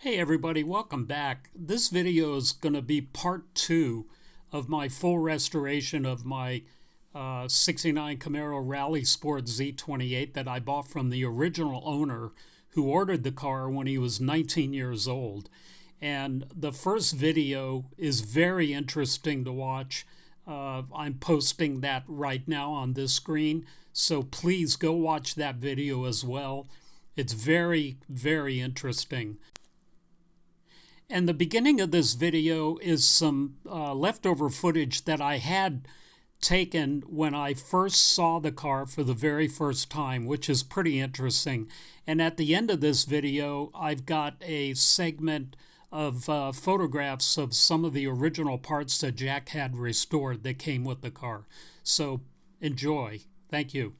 Hey everybody, welcome back. This video is going to be part 2 of my full restoration of my 69 Camaro Rally Sport Z28 that I bought from the original owner who ordered the car when he was 19 years old. And the first video is very interesting to watch. I'm posting that right now on this screen, so please go watch that video as well. It's very, very interesting. And the beginning of this video is some leftover footage that I had taken when I first saw the car for the very first time, which is pretty interesting. And at the end of this video, I've got a segment of photographs of some of the original parts that Jack had restored that came with the car. So enjoy. Thank you.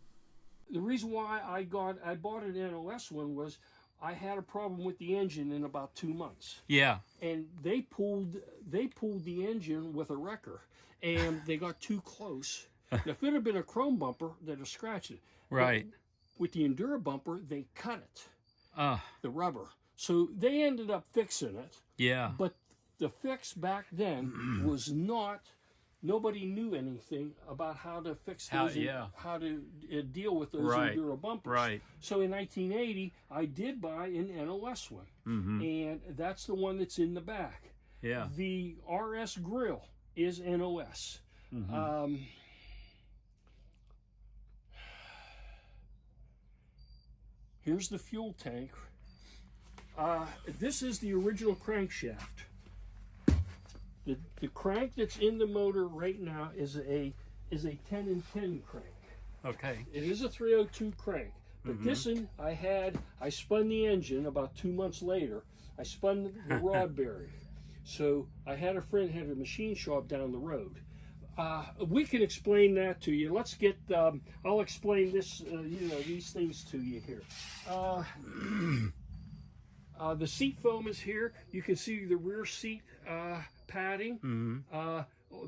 The reason why I bought an NOS one was I had a problem with the engine in about 2 months. Yeah. And they pulled the engine with a wrecker, and they got too close. Now, if it had been a chrome bumper, they'd have scratched it. Right. But with the Endura bumper, they cut it, the rubber. So they ended up fixing it. Yeah. But the fix back then was not. Nobody knew anything about how to fix those, how to deal with those Endura bumpers. Right. So in 1980, I did buy an NOS one, and that's the one that's in the back. Yeah. The RS grill is NOS. Here's the fuel tank. This is the original crankshaft. The crank that's in the motor right now is a 10 and 10 crank. Okay. It is a 302 crank, but this one I spun the engine about 2 months later. I spun the rod bearing. So I had a friend had a machine shop down the road. We can explain that to you. Let's get. I'll explain this. These things to you here. The seat foam is here. You can see the rear seat padding.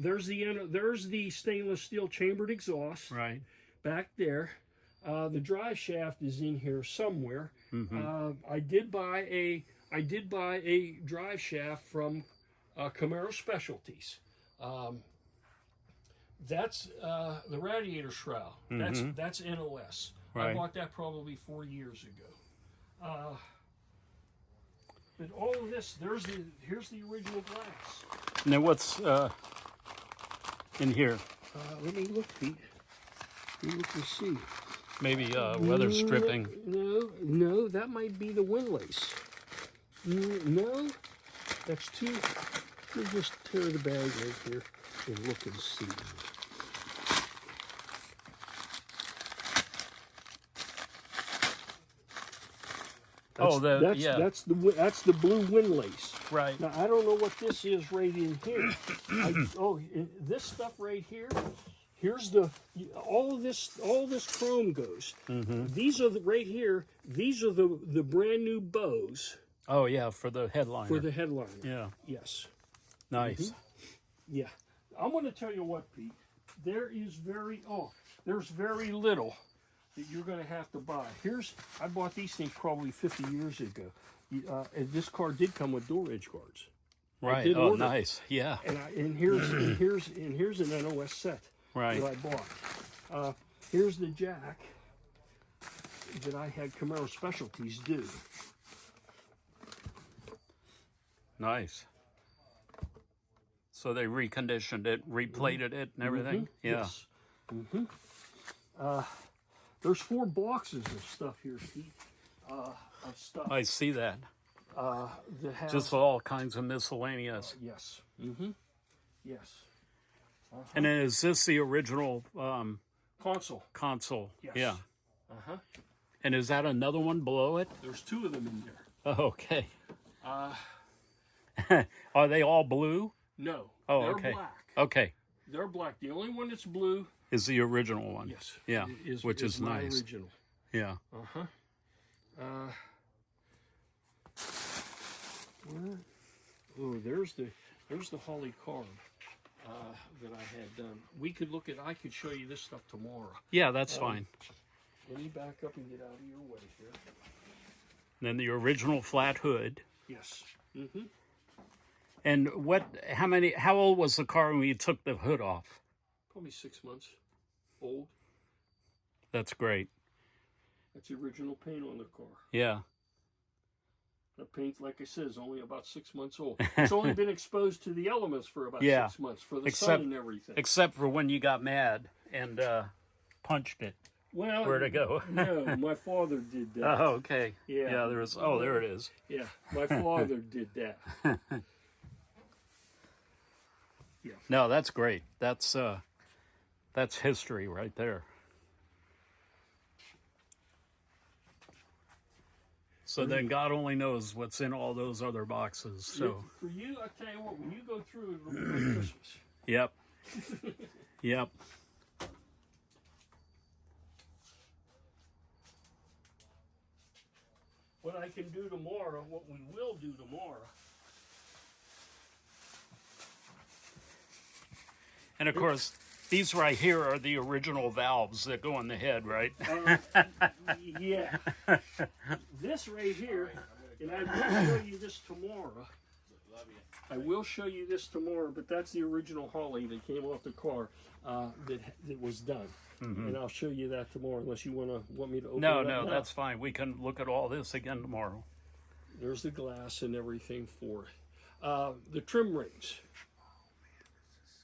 There's the stainless steel chambered exhaust back there. The drive shaft is in here somewhere. I did buy a drive shaft from Camaro Specialties. That's the radiator shroud. That's NOS. I bought that probably 4 years ago. But all of this, here's the original glass. Now what's in here? Let me look, Pete. Let me look and see. Maybe weather stripping. No, that might be the windlace. No, that's too. Let me just tear the bag right here and look and see. That's the blue windlace. Right. Now I don't know what this is right in here. This stuff right here. Here's all this chrome goes. These are right here. These are the brand new bows. Oh yeah, for the headliner. For the headliner. Yeah. Yes. Nice. Yeah. I'm going to tell you what, Pete. There's very little that you're going to have to buy. I bought these things probably 50 years ago. And this car did come with door edge guards. Right. Oh, nice. Yeah. And here's an NOS set that I bought. Here's the jack that I had Camaro Specialties do. Nice. So they reconditioned it, replated it, and everything. Yeah. Yes. There's 4 boxes of stuff here, Steve. Of stuff. I see that. That have, just all kinds of miscellaneous. Yes. Yes. And then is this the original console? Console. Yes. Yeah. And is that another one below it? There's 2 of them in there. Oh, okay. Are they all blue? No. Oh, they're okay. Black. Okay. They're black. The only one that's blue is the original one. Yes. Yeah. Which is nice. Original. Yeah. There's the Holly card that I had done. I could show you this stuff tomorrow. Yeah, that's fine. Let me back up and get out of your way here. Then the original flat hood. Yes. Mm-hmm. And how old was the car when you took the hood off? Probably 6 months old. That's great. That's the original paint on the car. Yeah. The paint, like I said, is only about 6 months old. It's only been exposed to the elements for about Yeah. 6 months, for the sun and everything. Except for when you got mad and punched it. Well, where'd it go? No, my father did that. Oh, okay. Yeah. Yeah, there was. Oh, there it is. Yeah, my father did that. Yeah. No, that's great. That's history right there. So then God only knows what's in all those other boxes. So for you, I tell you what, when you go through, it'll be like Christmas. Yep. Yep. What I can do tomorrow, what we will do tomorrow. And of course, these right here are the original valves that go on the head, right? Yeah. This right here, and I will show you this tomorrow. I will show you this tomorrow, but that's the original Holly that came off the car that was done. Mm-hmm. And I'll show you that tomorrow, unless you want me to open it up. No, that's fine. We can look at all this again tomorrow. There's the glass and everything for it. The trim rings.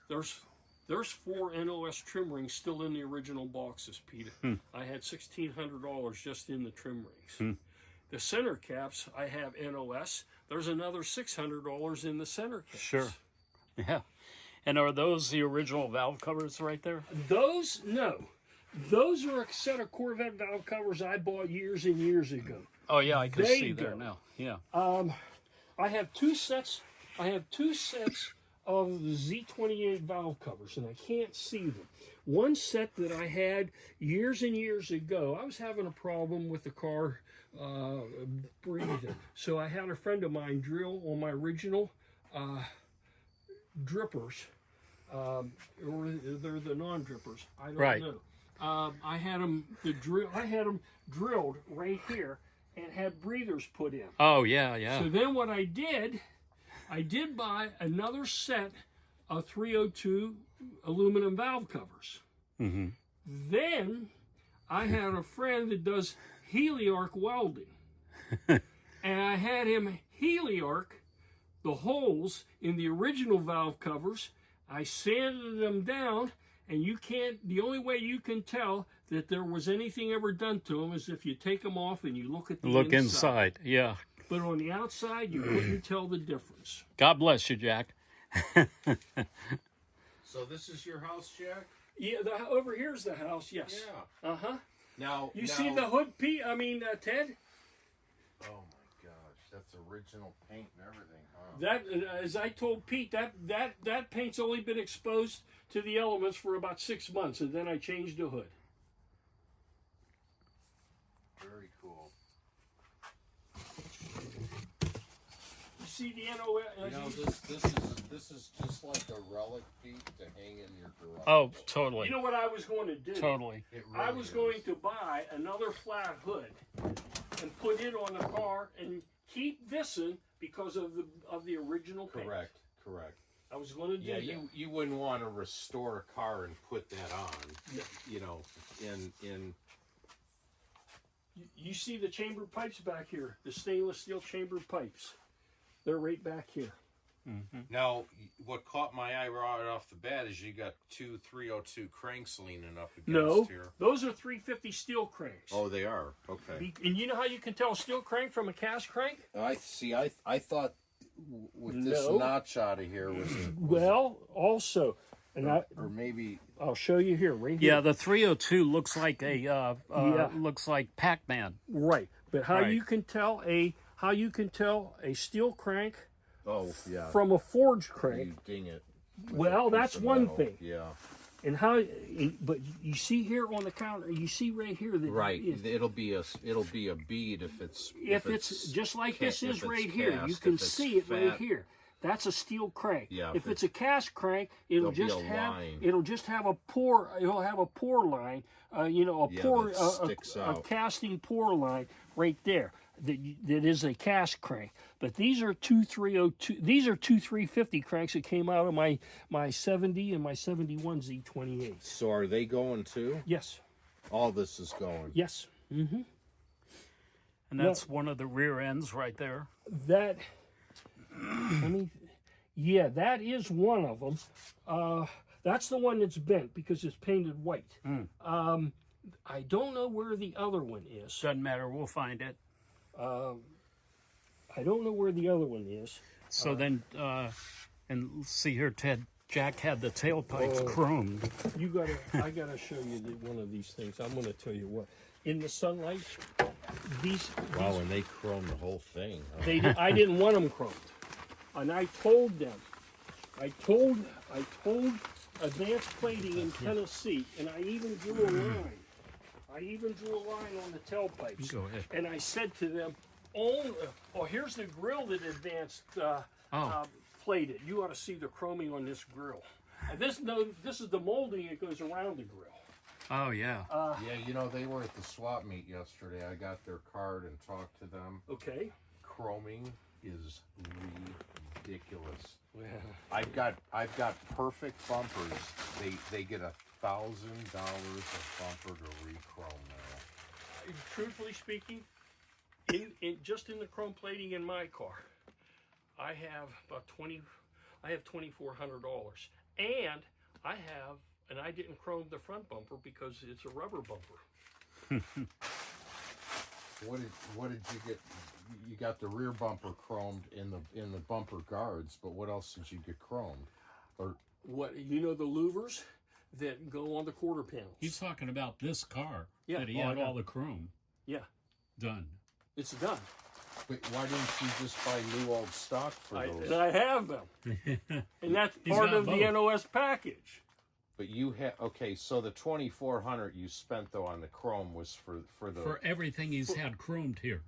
There's 4 NOS trim rings still in the original boxes, Peter. I had $1,600 just in the trim rings. The center caps, I have NOS. There's another $600 in the center caps. Sure. Yeah. And are those the original valve covers right there? Those, no. Those are a set of Corvette valve covers I bought years and years ago. Oh yeah, I can see there now. Yeah. I have two sets. Of the Z28 valve covers, and I can't see them. One set that I had years and years ago, I was having a problem with the car breathing. So I had a friend of mine drill on my original drippers, or they're the non-drippers. I don't know. I had them drilled right here and had breathers put in. Oh yeah, yeah. So then what I did buy another set of 302 aluminum valve covers. Mm-hmm. Then I had a friend that does heliarc welding. And I had him heliarc the holes in the original valve covers. I sanded them down, and the only way you can tell that there was anything ever done to them is if you take them off and you look at the inside. Yeah. But on the outside, you couldn't tell the difference. God bless you, Jack. So this is your house, Jack? Yeah, over here's the house, yes. Yeah. Uh-huh. Now, see the hood, Pete? Ted? Oh, my gosh. That's original paint and everything, huh? That, as I told Pete, that paint's only been exposed to the elements for about 6 months, and then I changed the hood. Very cool. See the NOS. This is just like a relic, Pete, to hang in your garage. Oh, totally. You know what I was going to do? Totally. I was going to buy another flat hood and put it on the car and keep this in because of the original paint. Correct. I was going to do that. You wouldn't want to restore a car and put that on. No. You know, in. You see the chambered pipes back here, the stainless steel chambered pipes. They're right back here. Mm-hmm. Now, what caught my eye right off the bat is you got 2 302 cranks leaning up against here. No, those are 350 steel cranks. Oh, they are? Okay. And you know how you can tell a steel crank from a cast crank? I see. I thought with this notch out of here was also, and or maybe I'll show you here, right here. Yeah, the 302 looks like looks like Pac-Man. Right, but how you can tell a steel crank from a forged crank. You ding it. Well, that's one thing. Yeah. And but you see here on the counter, you see right here that it'll be a bead if it's just like this is right here. You can see it right here. That's a steel crank. Yeah. If it's a cast crank, it'll just have a pour. It'll have a pour line. A casting pour line right there. that is a cast crank. But these are two 302. These are two 350 cranks that came out of my 70 and my 71 Z28. So are they going too? Yes. All this is going. Yes. Mm-hmm. And that's one of the rear ends right there. That. Yeah, that is one of them. That's the one that's bent because it's painted white. I don't know where the other one is. Doesn't matter. We'll find it. I don't know where the other one is. So then, and see here, Ted, Jack had the tailpipes chromed. I gotta show you one of these things. I'm gonna tell you what. In the sunlight, these. Wow, and they chromed the whole thing. Huh? I didn't want them chromed, and I told them. I told Advanced Plating in Tennessee, and I even drew a line. I even drew a line on the tailpipes. Go ahead. And I said to them, here's the grill that Advanced plated. You ought to see the chroming on this grill. And this is the molding that goes around the grill. Oh, yeah. Yeah, they were at the swap meet yesterday. I got their card and talked to them. Okay. Chroming is ridiculous. Well, I've got perfect bumpers. They get $1,000 a bumper to re-chrome now. truthfully speaking, just in the chrome plating in my car, I have about $2,400, and I didn't chrome the front bumper because it's a rubber bumper. What did you get? You got the rear bumper chromed in the bumper guards, but what else did you get chromed? Or what, the louvers that go on the quarter panels? He's talking about this car. Yeah. That he had all the chrome. Yeah. Done. It's done. but why didn't you just buy new old stock for those? And I have them. And that's part of the NOS package. But you had, okay, so the $2,400 you spent though on the chrome was for everything he's had chromed here.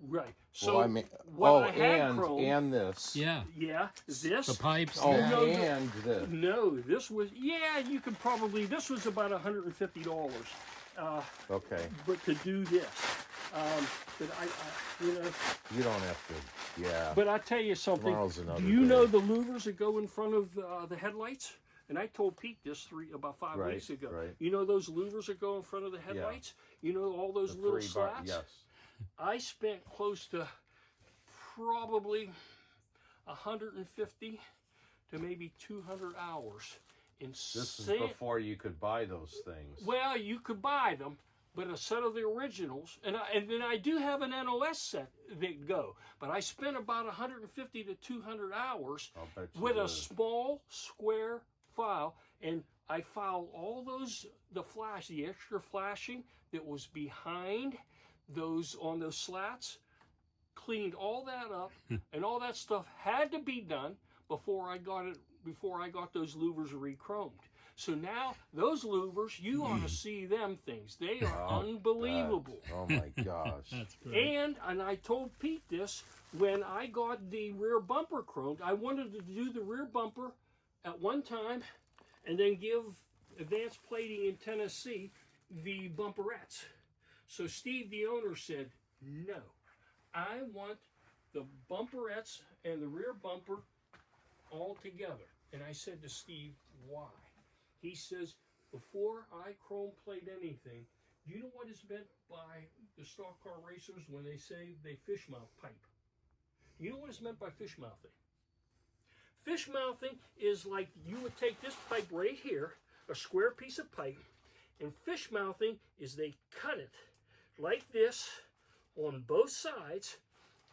Right. So well, I mean, and this. Yeah. Yeah. This. The pipes. Oh, there. and this. No, this was, you could probably, this was about $150. Okay. But to do this, but you don't have to. Yeah. But I tell you something. Do you know the louvers that go in front of the headlights? And I told Pete this about 5 weeks ago. Right. You know those louvers that go in front of the headlights? Yeah. You know all those little slats? Yes. I spent close to probably 150 to maybe 200 hours in. This is before you could buy those things. Well, you could buy them, but a set of the originals, and then I do have an NOS set that go, but I spent about 150 to 200 hours with a small square file, and I filed all the extra flashing that was behind those on those slats, cleaned all that up, and all that stuff had to be done before I got those louvers re-chromed. So now those louvers, you ought to see them things. They are unbelievable. Oh my gosh. That's great. And I told Pete this when I got the rear bumper chromed. I wanted to do the rear bumper at one time and then give Advanced Plating in Tennessee the bumperettes. So Steve, the owner, said, no, I want the bumperettes and the rear bumper all together. And I said to Steve, why? He says, before I chrome plate anything, do you know what is meant by the stock car racers when they say they fish mouth pipe? You know what is meant by fish mouthing? Fish mouthing is like you would take this pipe right here, a square piece of pipe, and fish mouthing is they cut it like this on both sides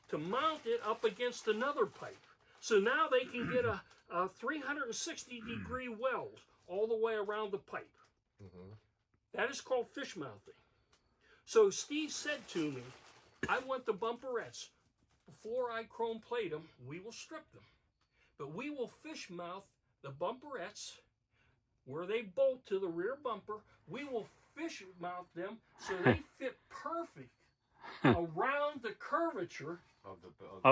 to mount it up against another pipe. So now they can get a 360 degree weld all the way around the pipe. Mm-hmm. That is called fish mouthing. So Steve said to me, I want the bumperettes. Before I chrome plate them, we will strip them. But we will fish mouth the bumperettes where they bolt to the rear bumper. We will fish mount them so they fit perfect around the curvature of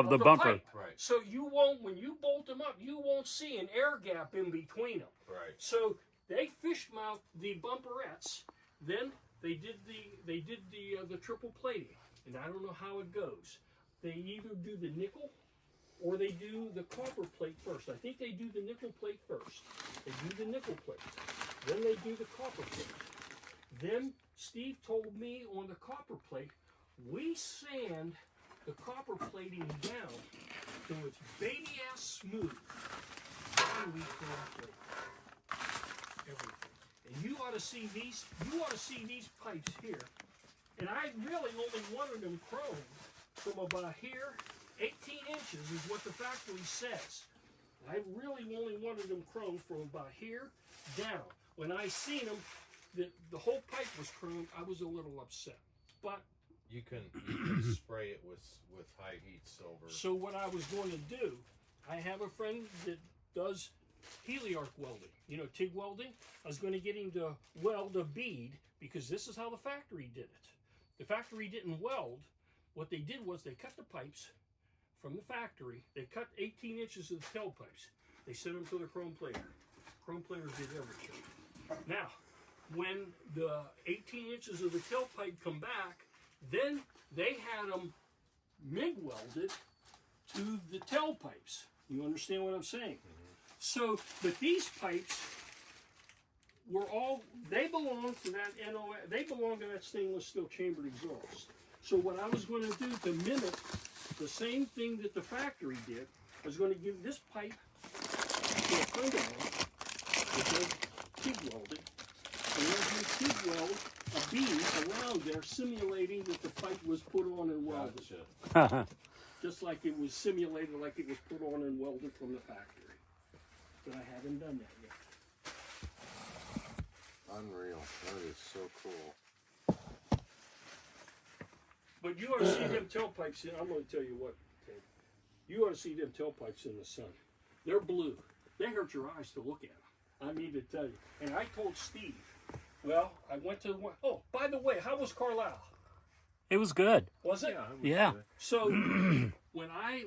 the bumper. Pipe. Right. So you won't, when you bolt them up, you won't see an air gap in between them. Right. So they fish mount the bumperettes. Then they did the triple plating. and I don't know how it goes. They either do the nickel or they do the copper plate first. I think they do the nickel plate first. They do the nickel plate. Then they do the copper plate. Then Steve told me on the copper plate, we sand the copper plating down so it's baby ass smooth. Then we chrome plate everything. And you ought to see these. You ought to see these pipes here. And I really only wanted them chrome from about here. 18 inches is what the factory says. I really only wanted them chrome from about here down. When I seen them, the whole pipe was chrome, I was a little upset. But you can spray it with high heat silver. So what I was going to do, I have a friend that does heliarc welding, you know, TIG welding. I was going to get him to weld a bead because this is how the factory did it. The factory didn't weld. What they did was they cut the pipes from the factory. They cut 18 inches of the tailpipes. They sent them to the chrome plater. Chrome plater did everything. Now, when the 18 inches of the tailpipe come back, then they had them MIG welded to the tailpipes. You understand what I'm saying? So, but these pipes were all, they belong to that NOS, they belong to that stainless steel chambered exhaust. So what I was going to do to mimic the same thing that the factory did, I was going to give this pipe to a friend of mine that does TIG welding, and let him TIG weld a beam around there, simulating that the pipe was put on and welded. Gotcha. Just like it was simulated, like it was put on and welded from the factory. But I haven't done that yet. Unreal. That is so cool. But you ought to see them tailpipes in, I'm going to tell you what, Ted. You ought to see them tailpipes in the sun. They're blue. They hurt your eyes to look at them. I need to tell you. And I told Steve, well, I went to one, oh, by the way, how was Carlisle? It was good. Was it? Yeah. So when I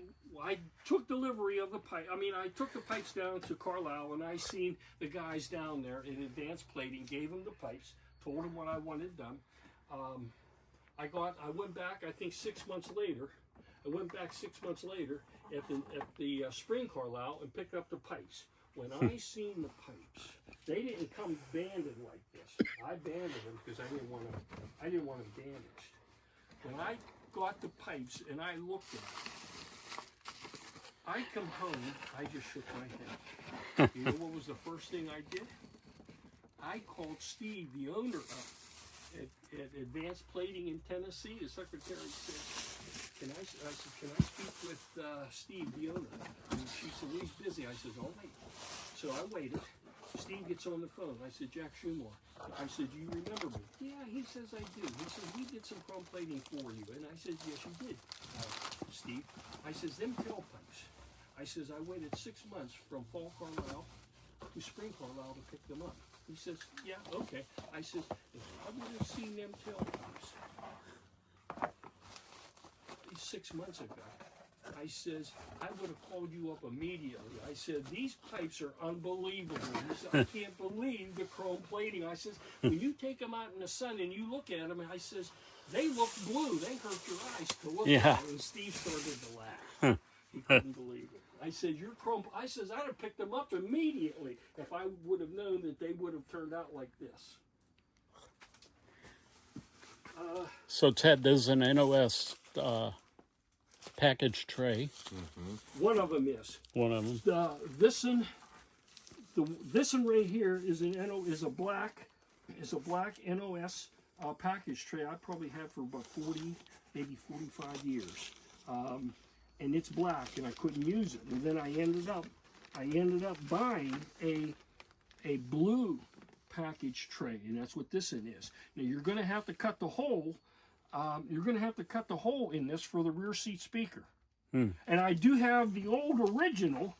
took delivery of the pipe, I took the pipes down to Carlisle, and I seen the guys down there in advanced plating, gave them the pipes, told them what I wanted done. I went back, I think 6 months later. I went back 6 months later at the Spring Carlisle and picked up the pipes. When I seen the pipes, they didn't come banded like this. I banded them because I didn't want them bandaged. When I got the pipes and I looked at them, I come home, I just shook my head. You know what was the first thing I did? I called Steve, the owner at Advanced Plating in Tennessee. The secretary said, can I speak with Steve, the owner? And she said, well, he's busy. I said, oh, wait. So I waited. Steve gets on the phone. I said, Jack Shumore. I said, do you remember me? Yeah, he says I do. He said, we did some chrome plating for you. And I said, yes, you did, Steve. I says, them tailpipes. I says, I waited 6 months from Fall Carlisle to Spring Carlisle to pick them up. He says, yeah, okay. I says, if I would have seen them tailpipes 6 months ago, I says, I would have called you up immediately. I said, these pipes are unbelievable. He said, I can't believe the chrome plating. I says, when you take them out in the sun and you look at them, I says, they look blue. They hurt your eyes to look at them. And Steve started to laugh. He couldn't believe it. I said, your chrome, I says, I'd have picked them up immediately if I would have known that they would have turned out like this. So, Ted, there's an NOS package tray. Mm-hmm. One of them is. One of them. This one right here is a black NOS package tray. I probably had for about 40, maybe 45 years. And it's black, and I couldn't use it. And then I ended up buying a blue package tray, and that's what this one is. Now you're going to have to cut the hole. You're going to have to cut the hole in this for the rear seat speaker. And I do have the old original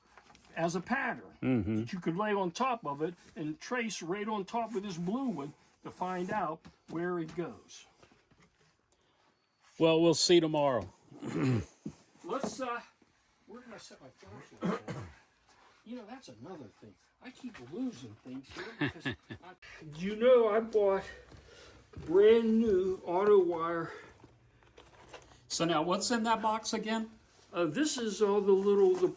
as a pattern that you could lay on top of it and trace right on top of this blue one to find out where it goes. Well, we'll see tomorrow. Let's, where did I set my flashlight? You know, that's another thing. I keep losing things here because, I bought brand new auto wire So now, what's in that box again? This is all the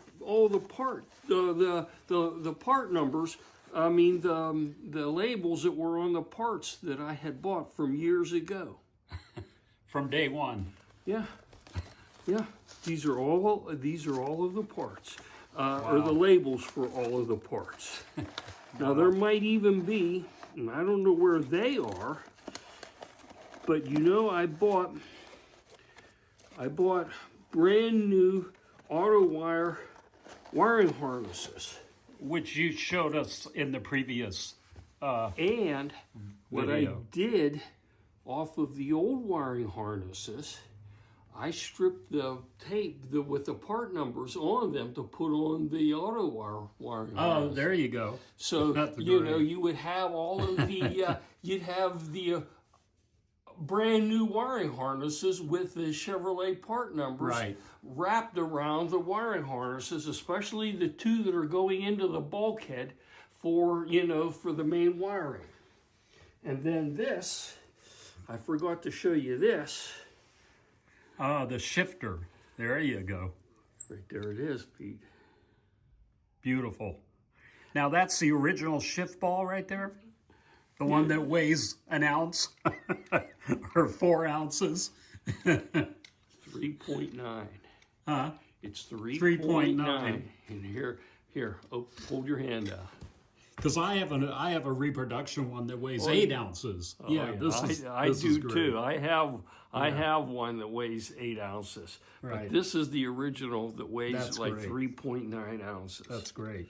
part numbers. I mean the labels that were on the parts that I had bought from years ago. From day one. Yeah, yeah. These are all of the parts, Wow. or the labels for all of the parts. Now there might even be, and I don't know where they are, but you know I bought brand new auto wire wiring harnesses. Which you showed us in the previous And what I video. did off of the old wiring harnesses, I stripped the tape with the part numbers on them to put on the auto wiring harness. Oh, there you go. So, That's you know, great. you would have all of the, you'd have the brand new wiring harnesses with the Chevrolet part numbers Right. wrapped around the wiring harnesses, especially the two that are going into the bulkhead for, you know, for the main wiring. And then this, I forgot to show you this. Ah, the shifter. There you go. Right there it is, Pete. Beautiful. Now that's the original shift ball right there? The one that weighs an ounce or 4 ounces? 3.9. Huh? It's 3.9. 3.9. And here, oh, hold your hand out. Because I have a reproduction one that weighs 8 ounces. Oh, yeah, this is I this do is great. too. I have one that weighs 8 ounces. Right. But this is the original that weighs That's like great. 3.9 ounces. That's great.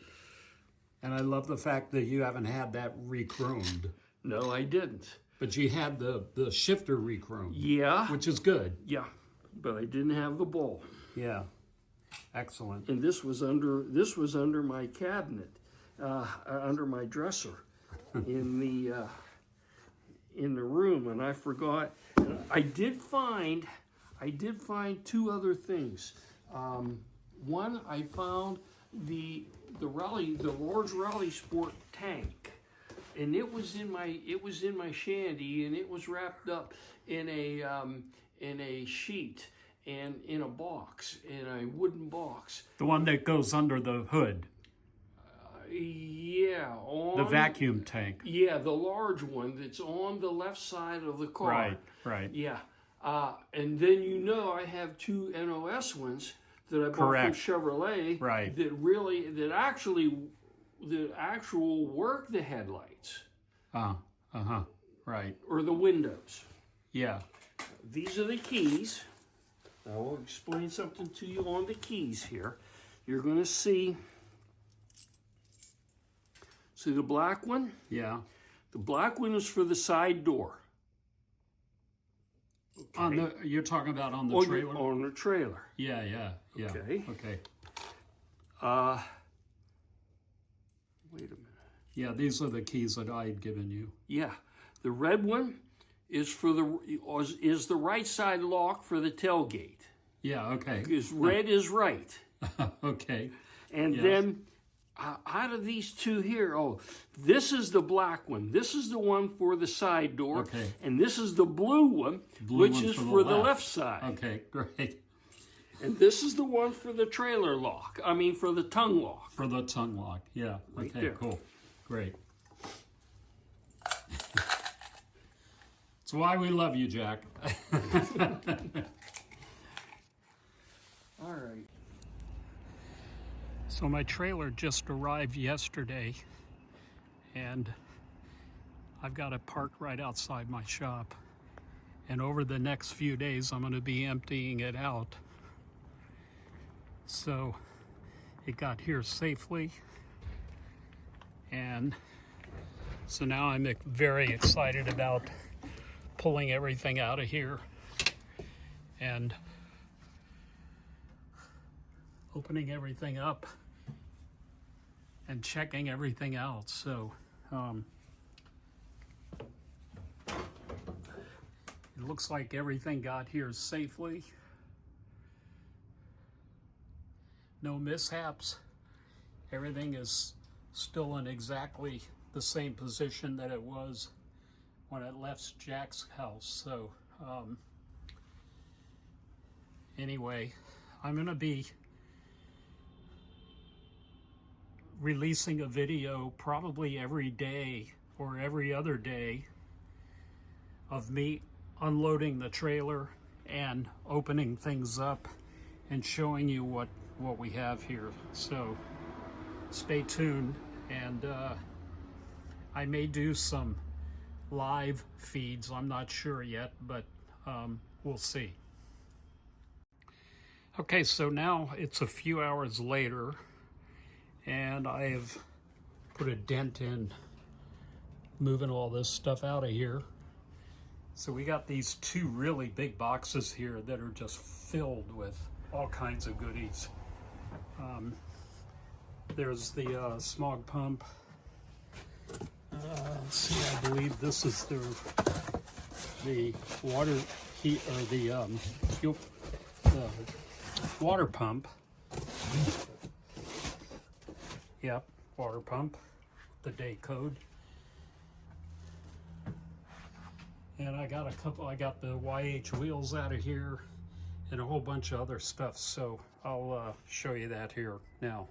And I love the fact that you haven't had that re-chromed. No, I didn't. But you had the shifter re-chromed. Yeah. Which is good. Yeah. But I didn't have the ball. Yeah. Excellent. And this was under my cabinet, under my dresser in the room, and I forgot. I did find 2 other things. One, I found the large Rally Sport tank, and it was in my shanty, and it was wrapped up in a sheet and in a box, in a wooden box. The one that goes under the hood. Yeah, The vacuum tank. Yeah, the large one that's on the left side of the car. Right. Yeah, and then you know I have 2 NOS ones that I bought Correct. from Chevrolet. Right. That actual work the headlights Right. or the windows. Yeah. These are the keys. I will explain something to you on the keys here. You're going to see the black one? Yeah. The black one is for the side door. Okay. You're talking about on the on trailer? on the trailer. Yeah. Okay. Okay. Wait a minute. Yeah, these are the keys that I had given you. Yeah, the red one is the right side lock for the tailgate. Yeah, okay. Because red is right. Okay. And Yes. then out of these 2 here, this is the black one. This is the one for the side door. Okay. And this is the blue one, which one's is for the for the left. left side. Okay, great. And this is the one for the trailer lock. I mean, for the tongue lock. For the tongue lock. Yeah. Right Okay, there. cool. Great. That's why we love you, Jack. All right. So my trailer just arrived yesterday, and I've got it parked right outside my shop. And over the next few days, I'm going to be emptying it out. So it got here safely, and so now I'm very excited about pulling everything out of here and opening everything up and checking everything out. So it looks like everything got here safely. No mishaps. Everything is still in exactly the same position that it was when it left Jack's house. So anyway, I'm going to be releasing a video probably every day or every other day of me unloading the trailer and opening things up and showing you what we have here. So stay tuned, and I may do some live feeds. I'm not sure yet, but we'll see. Okay, so now it's a few hours later, and I have put a dent in moving all this stuff out of here. So we got these two really big boxes here that are just filled with all kinds of goodies. There's the smog pump. Let's see, I believe this is the water heat, or the fuel, water pump. Yep, water pump, the day code. And I got the YH wheels out of here and a whole bunch of other stuff. So I'll show you that here now.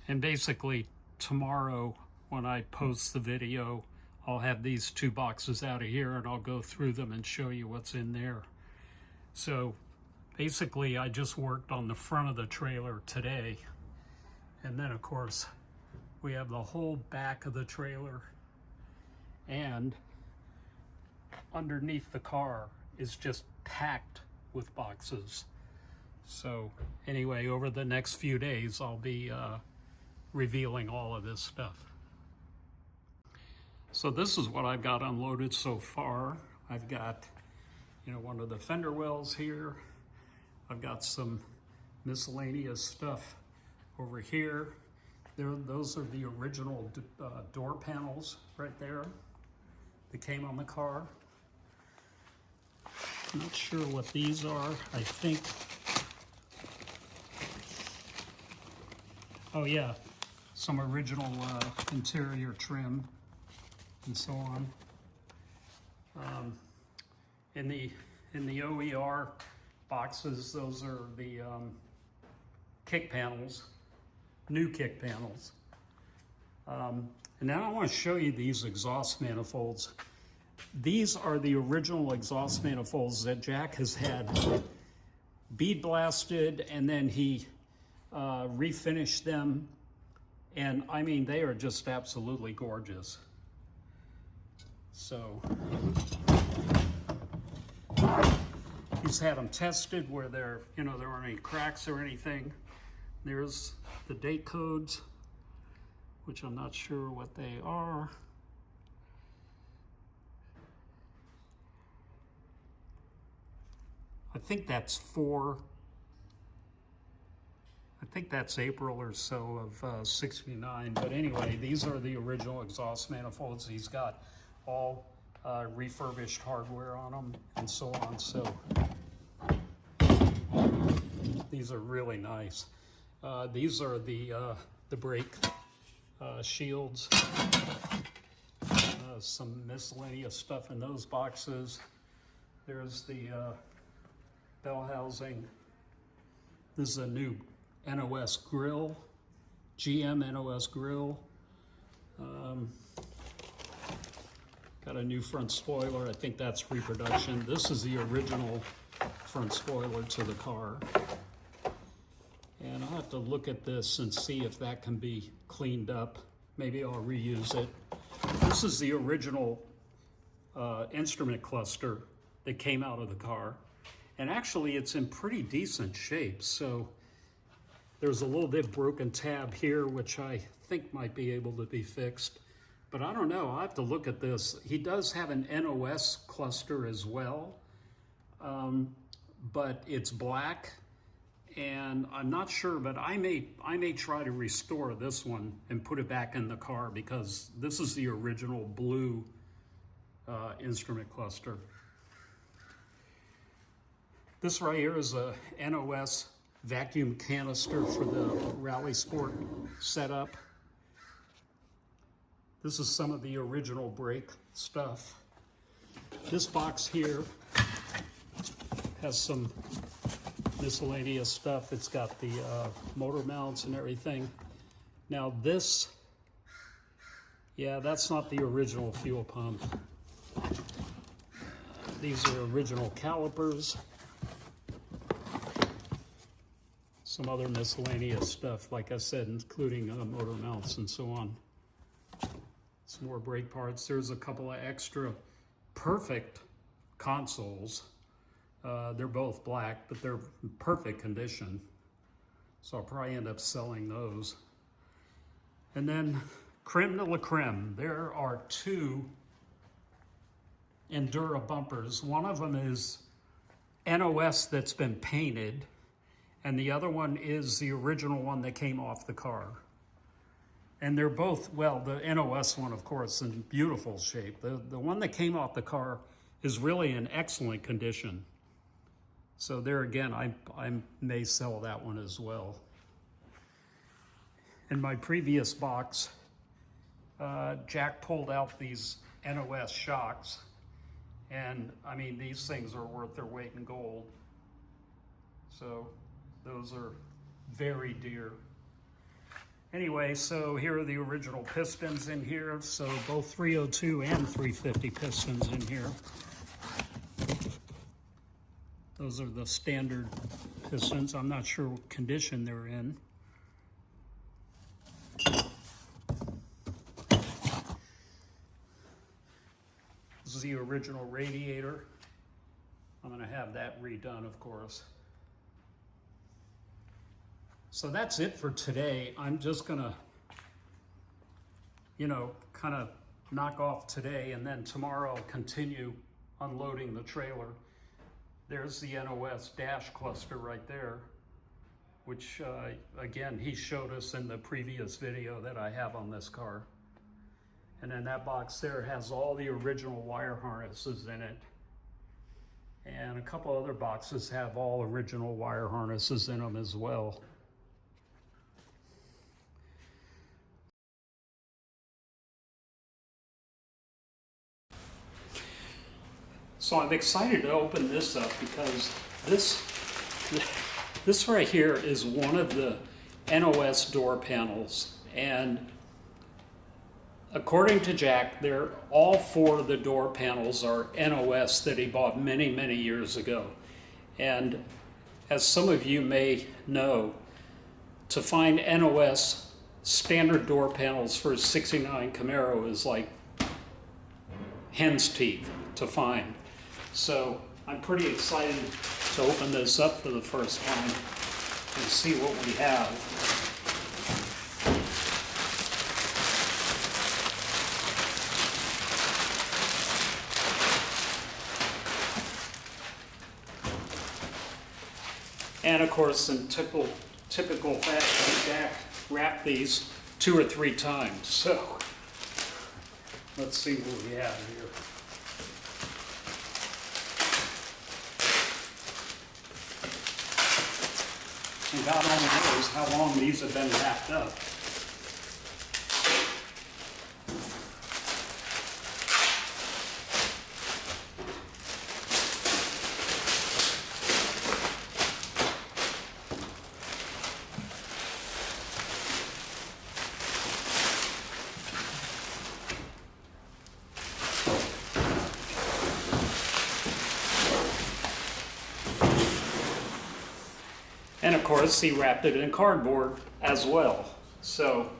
And basically tomorrow when I post the video, I'll have these two boxes out of here and I'll go through them and show you what's in there. So basically I just worked on the front of the trailer today. And then of course we have the whole back of the trailer, and underneath the car is just packed with boxes. So anyway, over the next few days I'll be revealing all of this stuff. So this is what I've got unloaded so far. I've got, one of the fender wells here. I've got some miscellaneous stuff over here. Those are the original door panels right there that came on the car. I'm not sure what these are. I think, oh yeah, some original interior trim and so on. In the OER boxes, those are the kick panels, new kick panels. And now I want to show you these exhaust manifolds. These are the original exhaust manifolds that Jack has had bead blasted, and then he refinished them. And I mean, they are just absolutely gorgeous. So he's had them tested where there aren't any cracks or anything. There's the date codes, which I'm not sure what they are. I think that's April or so of 69. But anyway, these are the original exhaust manifolds. He's got all refurbished hardware on them and so on. So these are really nice. These are the brake shields. Some miscellaneous stuff in those boxes. There's the bell housing. This is a new NOS grill, GM NOS grill. Got a new front spoiler. I think that's reproduction. This is the original front spoiler to the car. And I'll have to look at this and see if that can be cleaned up. Maybe I'll reuse it. This is the original instrument cluster that came out of the car. And actually it's in pretty decent shape. So there's a little bit broken tab here, which I think might be able to be fixed. But I don't know, I'll have to look at this. He does have an NOS cluster as well, but it's black, and I'm not sure, but I may try to restore this one and put it back in the car, because this is the original blue instrument cluster. This right here is a NOS vacuum canister for the Rally Sport setup. This is some of the original brake stuff. This box here has some miscellaneous stuff. It's got the motor mounts and everything. Now this, yeah, that's not the original fuel pump. These are original calipers. Some other miscellaneous stuff, like I said, including motor mounts and so on. Some more brake parts. There's a couple of extra perfect consoles. They're both black, but they're in perfect condition. So I'll probably end up selling those. And then creme de la creme. There are two Endura bumpers. One of them is NOS that's been painted, and the other one is the original one that came off the car. And they're both, well, the NOS one, of course, in beautiful shape. The one that came off the car is really in excellent condition. So there again, I may sell that one as well. In my previous box, Jack pulled out these NOS shocks. And I mean, these things are worth their weight in gold. So those are very dear. Anyway, so here are the original pistons in here. So both 302 and 350 pistons in here. Those are the standard pistons. I'm not sure what condition they're in. This is the original radiator. I'm gonna have that redone, of course. So that's it for today. I'm just gonna, kind of knock off today, and then tomorrow I'll continue unloading the trailer. There's the NOS dash cluster right there, which again, he showed us in the previous video that I have on this car. And then that box there has all the original wire harnesses in it. And a couple other boxes have all original wire harnesses in them as well. So I'm excited to open this up because this right here is one of the NOS door panels. And according to Jack, all four of the door panels are NOS that he bought many, many years ago. And as some of you may know, to find NOS standard door panels for a '69 Camaro is like hen's teeth to find. So I'm pretty excited to open this up for the first time and see what we have. And of course, in typical fashion, Jack wrapped these 2 or 3 times. So let's see what we have here. And God only knows how long these have been wrapped up. And of course, he wrapped it in cardboard as well. So,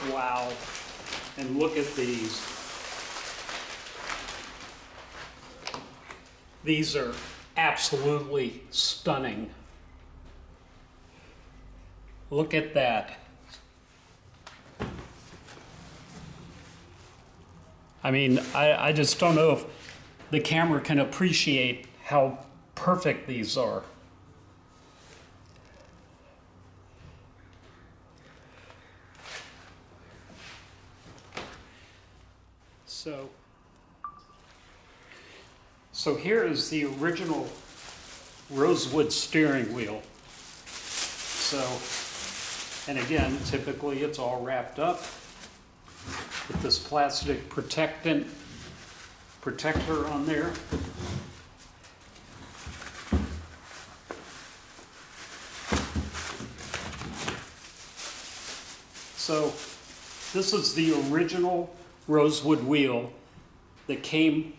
wow. And look at these. These are absolutely stunning. Look at that. I mean, I just don't know if the camera can appreciate how perfect these are. So here is the original rosewood steering wheel. So, and again, typically it's all wrapped up with this plastic protector on there. So this is the original rosewood wheel that came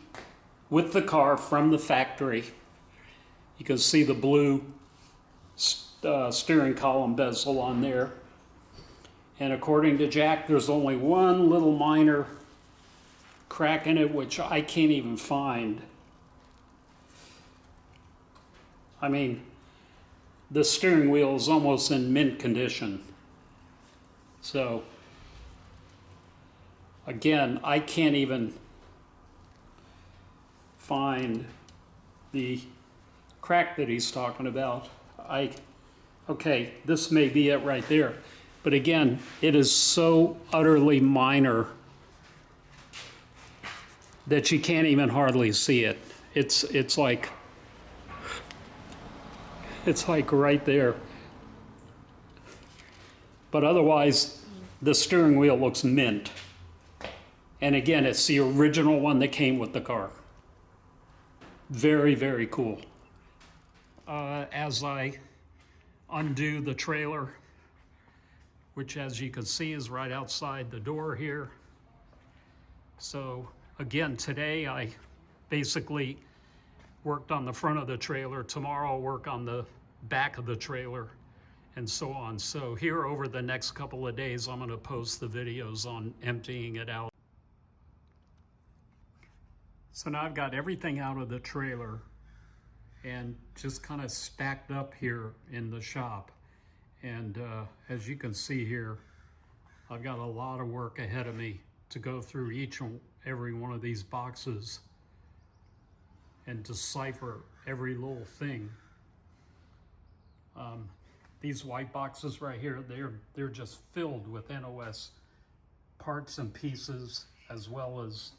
with the car from the factory. You can see the blue steering column bezel on there. And according to Jack, there's only one little minor crack in it, which I can't even find. I mean, the steering wheel is almost in mint condition. So, again, I can't even find the crack that he's talking about. Okay, this may be it right there. But again, it is so utterly minor that you can't even hardly see it. It's like right there. But otherwise, the steering wheel looks mint. And again, it's the original one that came with the car. Very, very cool. As I undo the trailer, which as you can see is right outside the door here. So again, today I basically worked on the front of the trailer. Tomorrow I'll work on the back of the trailer and so on. So here over the next couple of days, I'm gonna post the videos on emptying it out. So now I've got everything out of the trailer and just kind of stacked up here in the shop. And as you can see here, I've got a lot of work ahead of me to go through each and every one of these boxes and decipher every little thing. These white boxes right here, they're just filled with NOS parts and pieces, as well as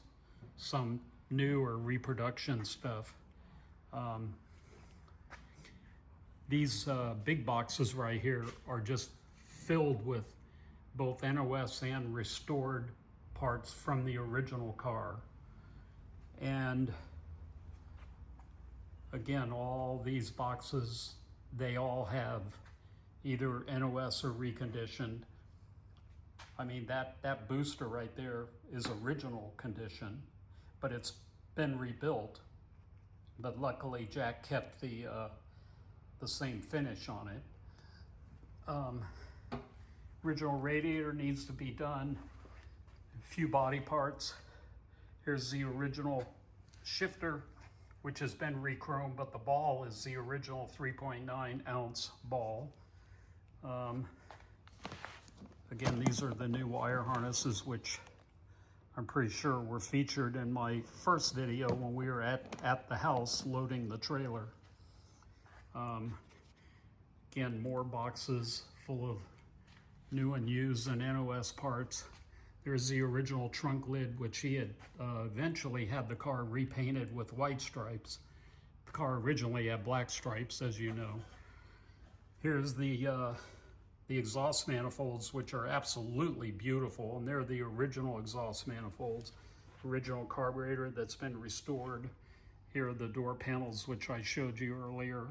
some new or reproduction stuff. These big boxes right here are just filled with both NOS and restored parts from the original car. And again, all these boxes, they all have either NOS or reconditioned. I mean, that booster right there is original condition, but it's been rebuilt. But luckily, Jack kept the same finish on it. Original radiator needs to be done. A few body parts. Here's the original shifter, which has been re-chromed, but the ball is the original 3.9 ounce ball. Again, these are the new wire harnesses, which I'm pretty sure were featured in my first video when we were at the house loading the trailer. Again, more boxes full of new and used and NOS parts. There's the original trunk lid, which he had eventually had the car repainted with white stripes. The car originally had black stripes, as you know. Here's the exhaust manifolds, which are absolutely beautiful, and they're the original exhaust manifolds. Original carburetor that's been restored. Here are the door panels, which I showed you earlier.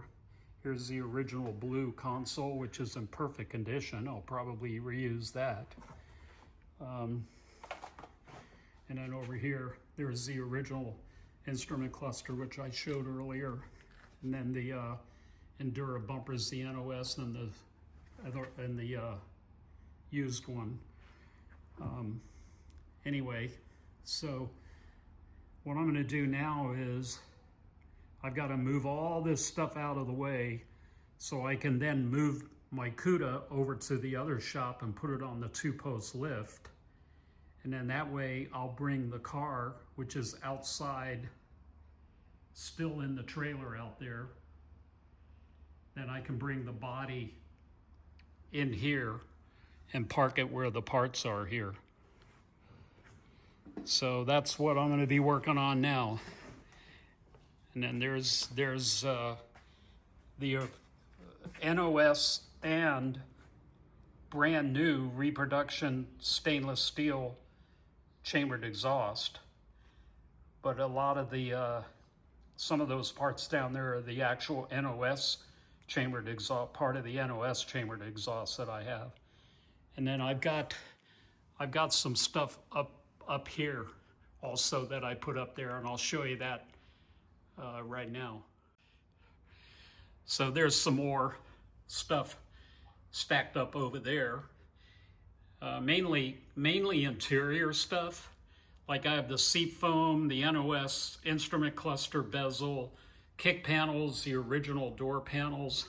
Here's the original blue console, which is in perfect condition. I'll probably reuse that. And then over here, there's the original instrument cluster, which I showed earlier. And then the Endura bumpers, the NOS, and the used one. Anyway, so what I'm gonna do now is I've got to move all this stuff out of the way so I can then move my CUDA over to the other shop and put it on the 2-post lift. And then that way I'll bring the car, which is outside, still in the trailer out there. Then I can bring the body in here and park it where the parts are here. So that's what I'm going to be working on now. And then there's the NOS and brand new reproduction stainless steel chambered exhaust. But a lot of the, some of those parts down there are the actual NOS chambered exhaust, part of the NOS chambered exhaust that I have. And then I've got some stuff up here also that I put up there, and I'll show you that right now. So there's some more stuff stacked up over there. Mainly interior stuff. Like I have the seat foam, the NOS instrument cluster bezel, kick panels, the original door panels.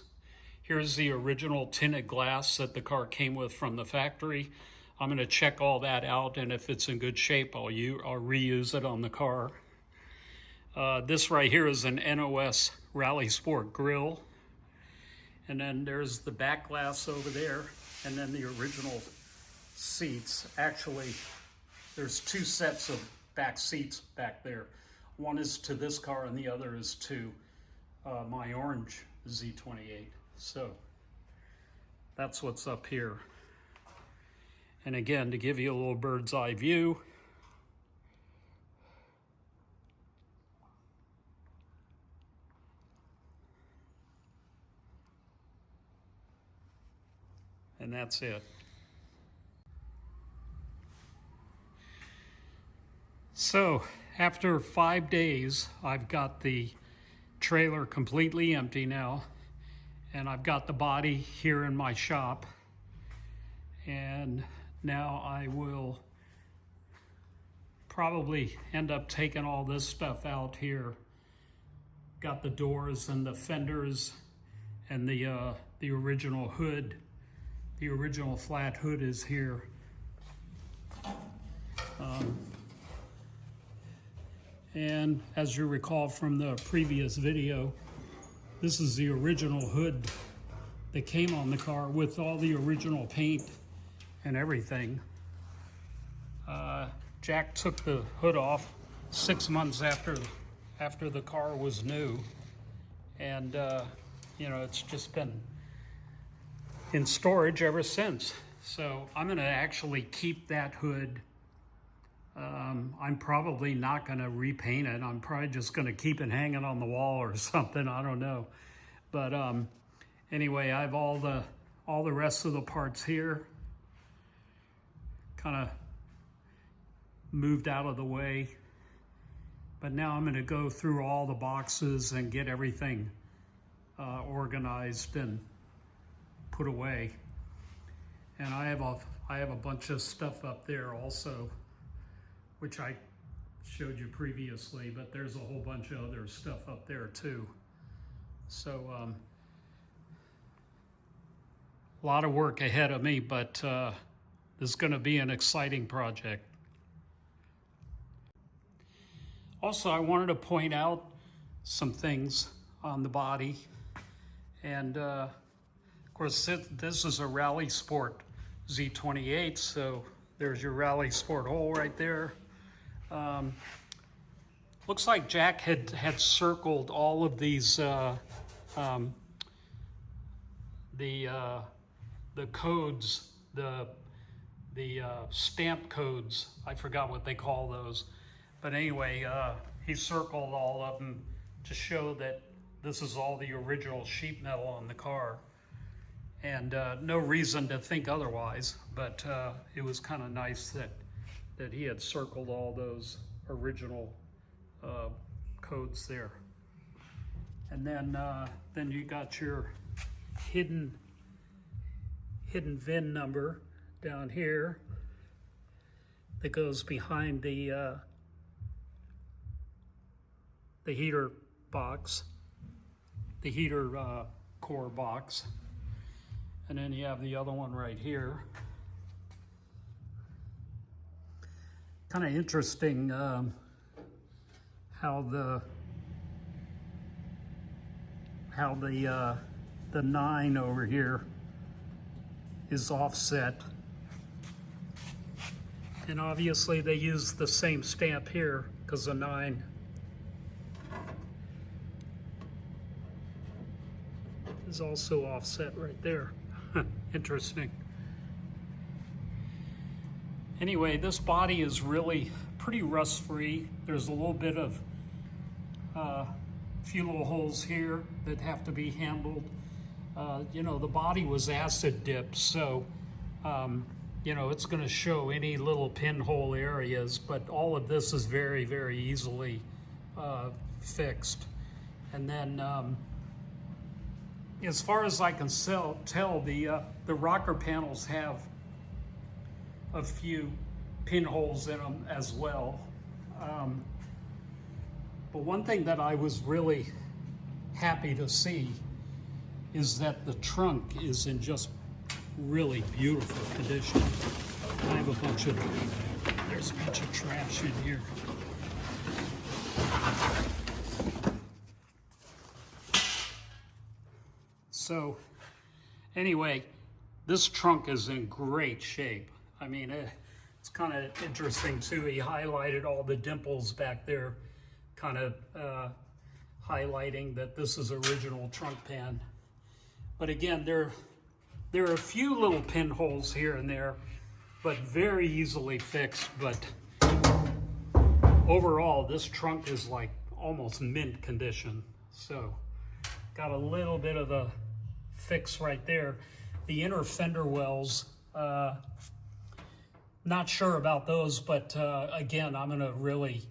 Here's the original tinted glass that the car came with from the factory. I'm going to check all that out, and if it's in good shape, I'll reuse it on the car. This right here is an NOS Rally Sport grill. And then there's the back glass over there, and then the original seats. Actually, there's two sets of back seats back there. One is to this car and the other is to my orange Z28. So that's what's up here. And again, to give you a little bird's eye view, and that's it. So after 5 days, I've got the trailer completely empty now, and I've got the body here in my shop. And now I will probably end up taking all this stuff out here. Got the doors and the fenders and the original hood. The original flat hood is here. And as you recall from the previous video, this is the original hood that came on the car with all the original paint and everything. Jack took the hood off 6 months after the car was new, and you know, it's just been in storage ever since. So I'm going to actually keep that hood. I'm probably not going to repaint it. I'm probably just going to keep it hanging on the wall or something. I don't know. But anyway, I have all the rest of the parts here. Kind of moved out of the way. But now I'm going to go through all the boxes and get everything organized and put away. And I have a bunch of stuff up there also, which I showed you previously, but there's a whole bunch of other stuff up there too. So a lot of work ahead of me, but this is going to be an exciting project. Also, I wanted to point out some things on the body. And of course, this is a Rally Sport Z28, so there's your Rally Sport hole right there. Looks like Jack had circled all of these the codes, the stamp codes. I forgot what they call those, but anyway, he circled all of them to show that this is all the original sheet metal on the car, and no reason to think otherwise. But it was kind of nice that he had circled all those original codes there. And then you got your hidden VIN number down here that goes behind the heater box, the heater core box. And then you have the other one right here. Kind of interesting how the 9 over here is offset. And obviously they use the same stamp here because the 9 is also offset right there. Interesting. Anyway, this body is really pretty rust-free. There's a little bit of few little holes here that have to be handled. You know, the body was acid dipped, so you know, it's going to show any little pinhole areas, but all of this is very, very easily fixed. And then, as far as I can tell, the rocker panels have a few pinholes in them as well. But one thing that I was really happy to see is that the trunk is in just really beautiful condition. I have there's a bunch of trash in here. So anyway, this trunk is in great shape. I mean, it's kind of interesting too. He highlighted all the dimples back there, kind of highlighting that this is original trunk pan. But again, there are a few little pinholes here and there, but very easily fixed. But overall, this trunk is like almost mint condition. So got a little bit of a fix right there. The inner fender wells, not sure about those, but again, I'm gonna really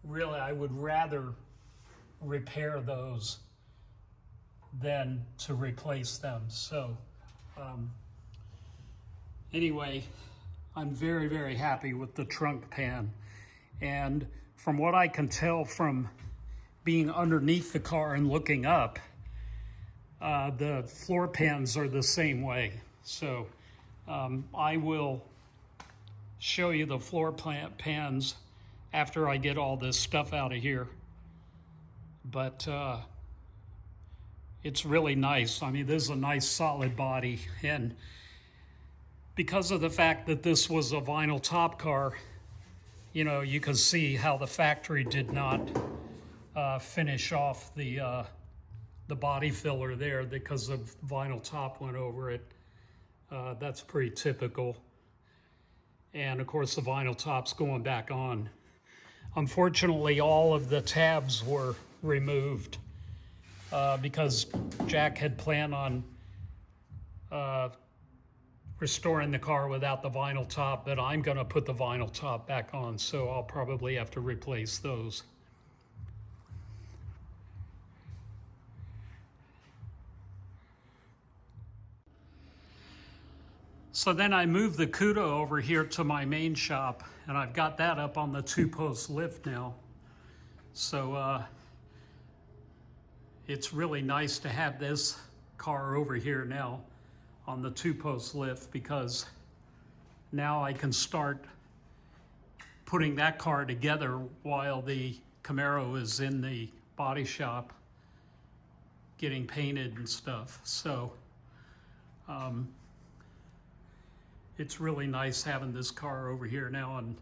I would rather repair those than to replace them. So anyway, I'm very, very happy with the trunk pan. And from what I can tell from being underneath the car and looking up, the floor pans are the same way. So I will show you the floor pans after I get all this stuff out of here. But it's really nice. I mean, this is a nice solid body. And because of the fact that this was a vinyl top car, you know, you can see how the factory did not finish off the body filler there because of vinyl top went over it. That's pretty typical. And of course the vinyl top's going back on. Unfortunately, all of the tabs were removed because Jack had planned on restoring the car without the vinyl top, but I'm gonna put the vinyl top back on, so I'll probably have to replace those. So then I moved the Cuda over here to my main shop, and I've got that up on the 2-post lift now. So it's really nice to have this car over here now on the 2-post lift, because now I can start putting that car together while the Camaro is in the body shop getting painted and stuff. So it's really nice having this car over here now, and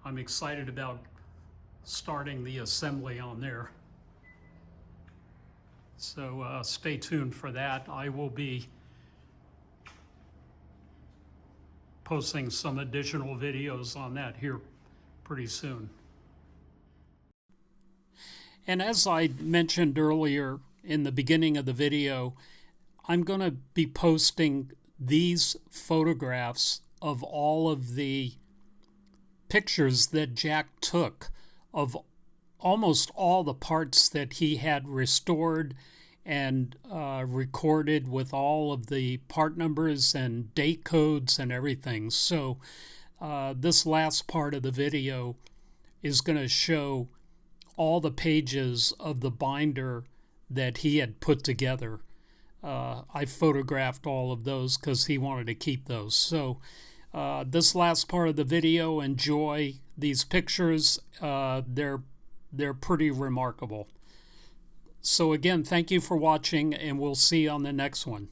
I'm excited about starting the assembly on there. So stay tuned for that. I will be posting some additional videos on that here pretty soon. And as I mentioned earlier in the beginning of the video, I'm going to be posting these photographs of all of the pictures that Jack took of almost all the parts that he had restored and recorded with all of the part numbers and date codes and everything. So this last part of the video is going to show all the pages of the binder that he had put together. I photographed all of those because he wanted to keep those. So this last part of the video, enjoy these pictures. They're pretty remarkable. So again, thank you for watching, and we'll see you on the next one.